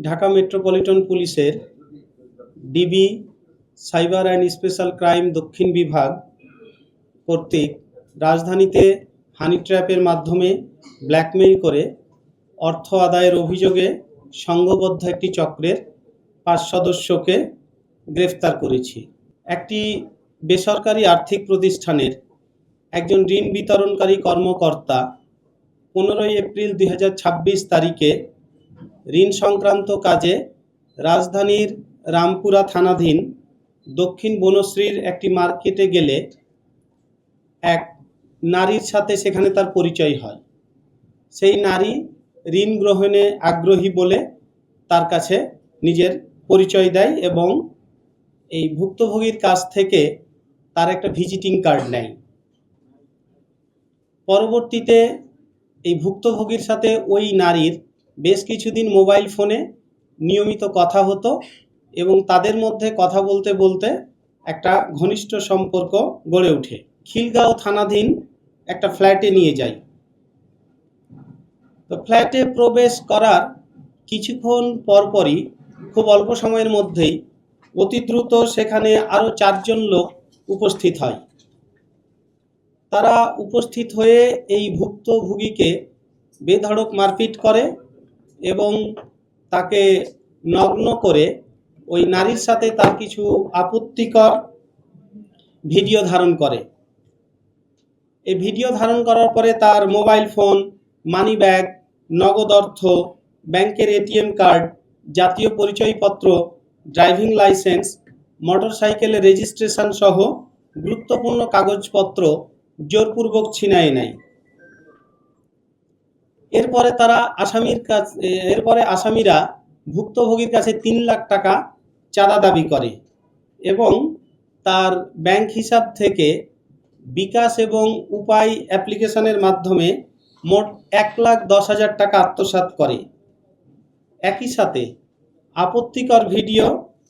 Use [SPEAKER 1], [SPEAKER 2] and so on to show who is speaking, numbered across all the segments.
[SPEAKER 1] Dhaka metropolitan পুলিশের DB cyber and special crime দক্ষিণ বিভাগ কর্তৃক রাজধানীতে হানি ট্র্যাপের মাধ্যমে ব্ল্যাকমেইল করে অর্থ আদায়ের অভিযোগে সংঘবদ্ধ একটি চক্রের 5 সদস্যকে গ্রেফতার করেছি। একটি বেসরকারি আর্থিক প্রতিষ্ঠানের একজন ঋণ বিতরণকারী কর্মকর্তা 15 এপ্রিল 2026 তারিখে ঋণ সংক্রান্ত কাজে রাজধানীর রামপুরা থানাধীন দক্ষিণ বনশ্রীর একটি মার্কেটে গেলে এক নারীর সাথে সেখানে তার পরিচয় হয়। সেই নারী ঋণ গ্রহণে আগ্রহী বলে তার কাছে নিজের পরিচয় দেয় এবং এই ভুক্তভোগীর কাছ থেকে তার একটা ভিজিটিং কার্ড নেয়। পরবর্তীতে এই ভুক্তভোগীর সাথে ওই নারীর বেশ কিছুদিন মোবাইল ফোনে নিয়মিত কথা হতো এবং তাদের মধ্যে কথা বলতে বলতে একটা ঘনিষ্ঠ সম্পর্ক গড়ে ওঠে। খিলগাঁও থানাধীন একটা ফ্ল্যাটে নিয়ে যায়। তো ফ্ল্যাটে প্রবেশ করার কিছুক্ষণ পরপরই খুব অল্প সময়ের মধ্যেই অতি দ্রুত সেখানে আরও 4 জন লোক উপস্থিত হয়। তারা উপস্থিত হয়ে এই ভুক্তভোগীকে বেধড়ক মারপিট করে এবং তাকে নগ্ন করে ওই নারীর সাথে তার কিছু আপত্তিকর ভিডিও ধারণ করে। এই ভিডিও ধারণ করার পরে তার মোবাইল ফোন, মানি ব্যাগ, নগদ অর্থ, ব্যাংকের এটিএম কার্ড, জাতীয় পরিচয়পত্র, ড্রাইভিং লাইসেন্স, মোটরসাইকেলের রেজিস্ট্রেশন সহ গুরুত্বপূর্ণ কাগজপত্র জোরপূর্বক ছিনিয়ে নেয়। এরপরে আসামিরা ভুক্তভোগীর কাছে 3 লাখ টাকা চাঁদা দাবি করে এবং তার ব্যাংক হিসাব থেকে বিকাশ এবং উপায় অ্যাপ্লিকেশনের মাধ্যমে মোট 1,10,000 টাকা আত্মসাৎ করে। একই সাথে আপত্তিকর ভিডিও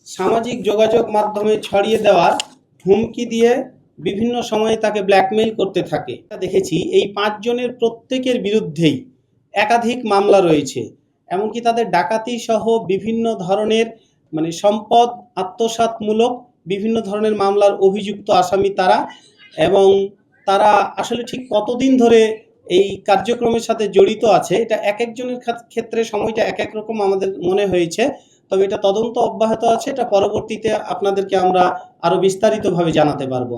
[SPEAKER 1] সামাজিক যোগাযোগ মাধ্যমে ছড়িয়ে দেওয়ার হুমকি দিয়ে বিভিন্ন সময়ে তাকে ব্ল্যাকমেইল করতে থাকে। দেখেছি এই 5 জনের প্রত্যেকের বিরুদ্ধেই একাধিক মামলা রয়েছে, এমনকি তাদের ডাকাতি সহ বিভিন্ন ধরনের সম্পদ আত্মসাৎমূলক বিভিন্ন ধরনের মামলার অভিযুক্ত আসামি তারা। এবং তারা আসলে ঠিক কতদিন ধরে এই কার্যক্রমের সাথে জড়িত আছে এটা এক একজনের ক্ষেত্রে সময়টা এক এক রকম আমাদের মনে হয়েছে। তবে এটা তদন্ত অব্যাহত আছে, এটা পরবর্তীতে আপনাদেরকে আমরা আরো বিস্তারিতভাবে জানাতে পারবো।